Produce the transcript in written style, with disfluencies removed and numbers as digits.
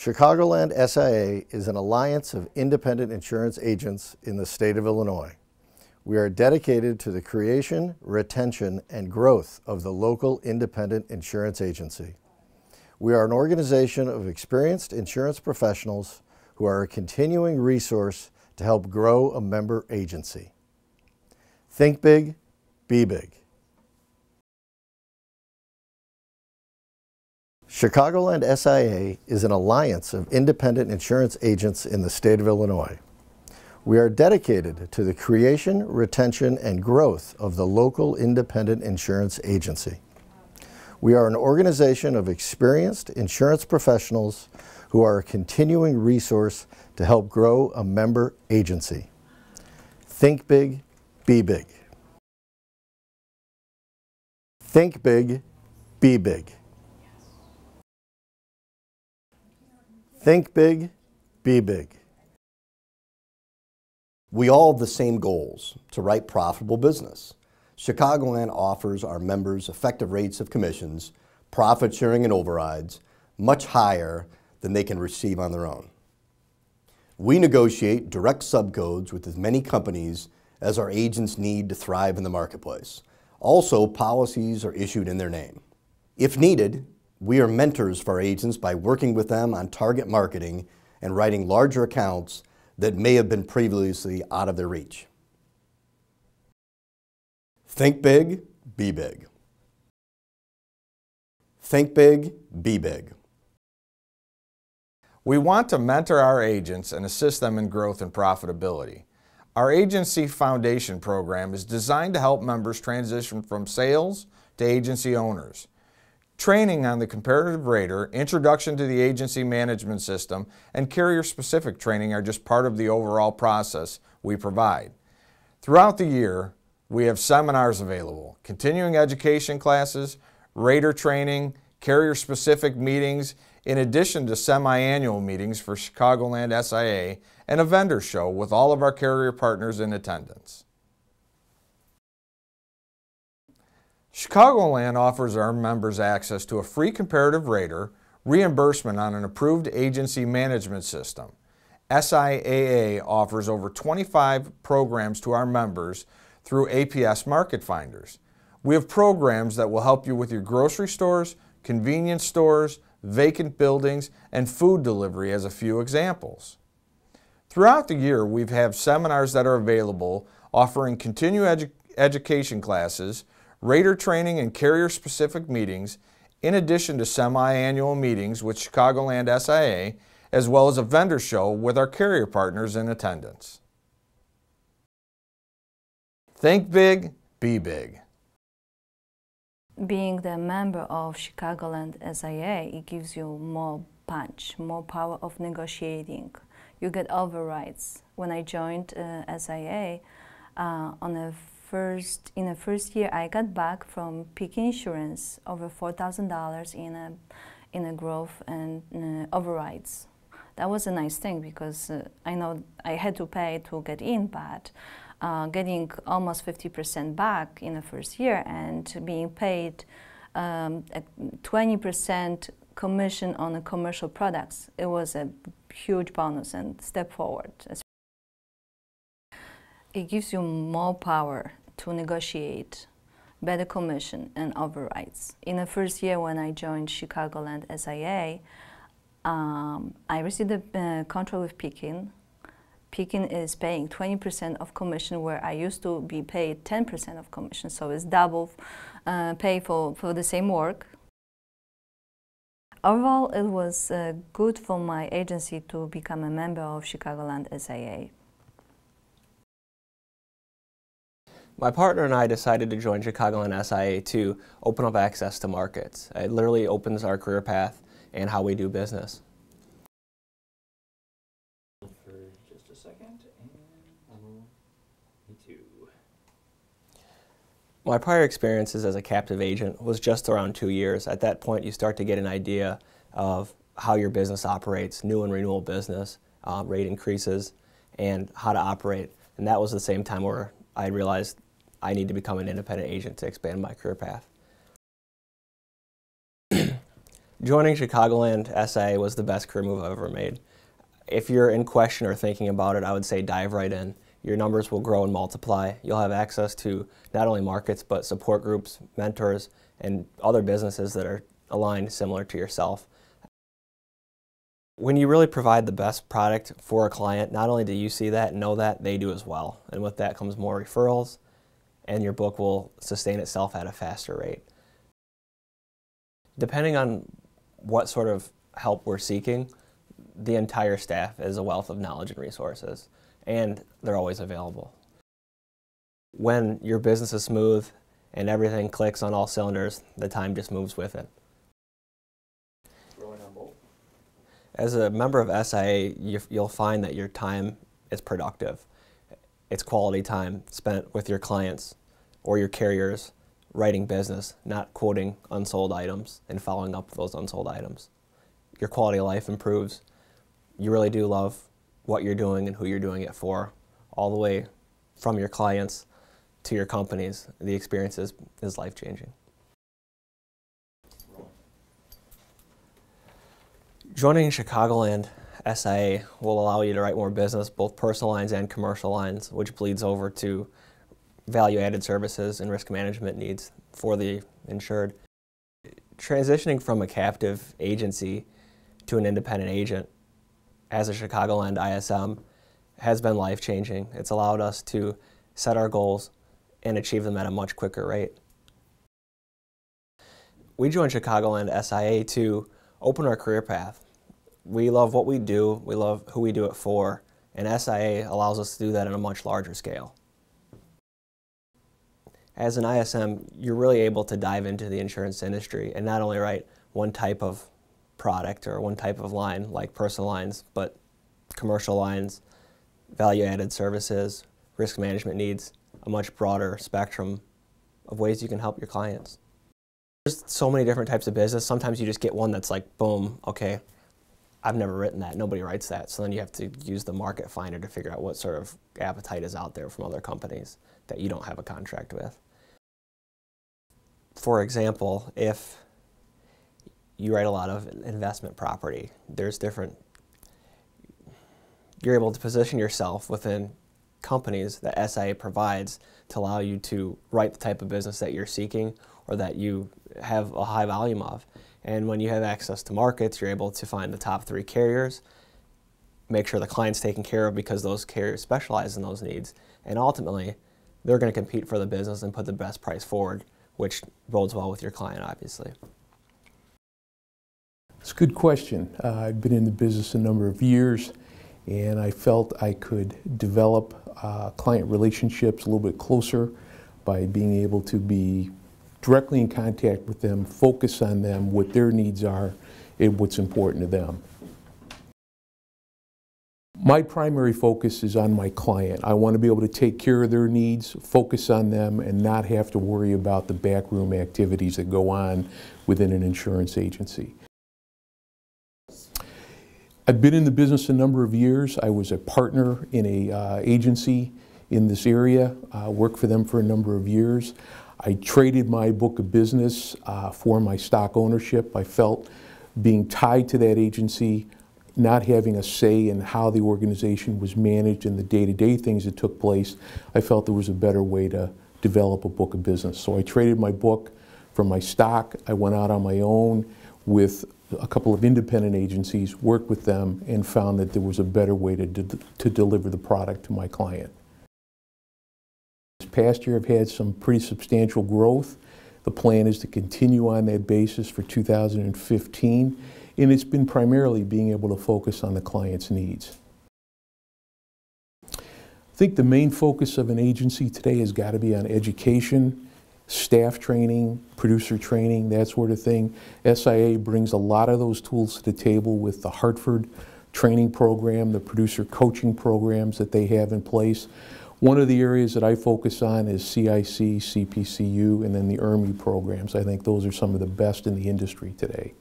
Chicagoland SIA is an alliance of independent insurance agents in the state of Illinois. We are dedicated to the creation, retention, and growth of the local independent insurance agency. We are an organization of experienced insurance professionals who are a continuing resource to help grow a member agency. Think big, be big. Chicagoland SIA is an alliance of independent insurance agents in the state of Illinois. We are dedicated to the creation, retention, and growth of the local independent insurance agency. We are an organization of experienced insurance professionals who are a continuing resource to help grow a member agency. Think big, be big. Think big, be big. Think big, be big. We all have the same goals, to write profitable business. Chicagoland offers our members effective rates of commissions, profit sharing and overrides, much higher than they can receive on their own. We negotiate direct subcodes with as many companies as our agents need to thrive in the marketplace. Also, policies are issued in their name. If needed, we are mentors for our agents by working with them on target marketing and writing larger accounts that may have been previously out of their reach. Think big, be big. Think big, be big. We want to mentor our agents and assist them in growth and profitability. Our Agency Foundation program is designed to help members transition from sales to agency owners. Training on the comparative rater, introduction to the agency management system, and carrier-specific training are just part of the overall process we provide. Throughout the year, we have seminars available, continuing education classes, rater training, carrier-specific meetings, in addition to semi-annual meetings for Chicagoland SIA and a vendor show with all of our carrier partners in attendance. Chicagoland offers our members access to a free comparative rater, reimbursement on an approved agency management system. SIAA offers over 25 programs to our members through APS Market Finders. We have programs that will help you with your grocery stores, convenience stores, vacant buildings, and food delivery as a few examples. Throughout the year, we have seminars that are available offering continuing education classes, rater training and carrier-specific meetings, in addition to semi-annual meetings with Chicagoland SIA, as well as a vendor show with our carrier partners in attendance. Think big, be big. Being the member of Chicagoland SIA, it gives you more punch, more power of negotiating. You get overrides. When I joined SIA, in the first year, I got back from Peak Insurance over $4,000 in a growth and overrides. That was a nice thing because I know I had to pay to get in, but getting almost 50% back in the first year and being paid a 20% commission on the commercial products, it was a huge bonus and step forward. It gives you more power to negotiate better commission and overrides. In the first year when I joined Chicagoland SIA, I received a contract with Pekin. Pekin is paying 20% of commission where I used to be paid 10% of commission, so it's double pay for the same work. Overall, it was good for my agency to become a member of Chicagoland SIA. My partner and I decided to join Chicagoland SIA to open up access to markets. It literally opens our career path and how we do business. For just a second, and me too. My prior experiences as a captive agent was just around 2 years. At that point, you start to get an idea of how your business operates, new and renewal business, rate increases, and how to operate. And that was the same time where I realized I need to become an independent agent to expand my career path. Joining Chicagoland SIA was the best career move I've ever made. If you're in question or thinking about it, I would say dive right in. Your numbers will grow and multiply. You'll have access to not only markets, but support groups, mentors, and other businesses that are aligned similar to yourself. When you really provide the best product for a client, not only do you see that and know that, they do as well. And with that comes more referrals, and your book will sustain itself at a faster rate. Depending on what sort of help we're seeking, the entire staff is a wealth of knowledge and resources, and they're always available. When your business is smooth and everything clicks on all cylinders, the time just moves with it. As a member of SIA, you'll find that your time is productive. It's quality time spent with your clients or your carriers writing business, not quoting unsold items and following up with those unsold items. Your quality of life improves. You really do love what you're doing and who you're doing it for, all the way from your clients to your companies. The experience is life-changing. Joining Chicagoland SIA will allow you to write more business, both personal lines and commercial lines, which bleeds over to value-added services and risk management needs for the insured. Transitioning from a captive agency to an independent agent as a Chicagoland ISM has been life-changing. It's allowed us to set our goals and achieve them at a much quicker rate. We joined Chicagoland SIA to open our career path. We love what we do, we love who we do it for, and SIA allows us to do that on a much larger scale. As an ISM, you're really able to dive into the insurance industry and not only write one type of product or one type of line like personal lines, but commercial lines, value-added services, risk management needs, a much broader spectrum of ways you can help your clients. There's so many different types of business. Sometimes you just get one that's like, boom, okay, I've never written that, nobody writes that. So then you have to use the market finder to figure out what sort of appetite is out there from other companies that you don't have a contract with. For example, if you write a lot of investment property, there's different, you're able to position yourself within companies that SIA provides to allow you to write the type of business that you're seeking or that you have a high volume of. And when you have access to markets, you're able to find the top 3 carriers, make sure the client's taken care of because those carriers specialize in those needs, and ultimately, they're going to compete for the business and put the best price forward, which bodes well with your client, obviously. It's a good question. I've been in the business a number of years, and I felt I could develop client relationships a little bit closer by being able to be directly in contact with them, focus on them, what their needs are, and what's important to them. My primary focus is on my client. I want to be able to take care of their needs, focus on them, and not have to worry about the backroom activities that go on within an insurance agency. I've been in the business a number of years. I was a partner in an agency in this area, worked for them for a number of years. I traded my book of business for my stock ownership. I felt being tied to that agency, not having a say in how the organization was managed and the day-to-day things that took place, I felt there was a better way to develop a book of business. So I traded my book for my stock. I went out on my own with a couple of independent agencies, worked with them, and found that there was a better way to deliver the product to my client. This past year I've had some pretty substantial growth. The plan is to continue on that basis for 2015, and it's been primarily being able to focus on the client's needs. I think the main focus of an agency today has got to be on education, staff training, producer training, that sort of thing. SIA brings a lot of those tools to the table with the Hartford training program, the producer coaching programs that they have in place. One of the areas that I focus on is CIC, CPCU, and then the IRMI programs. I think those are some of the best in the industry today.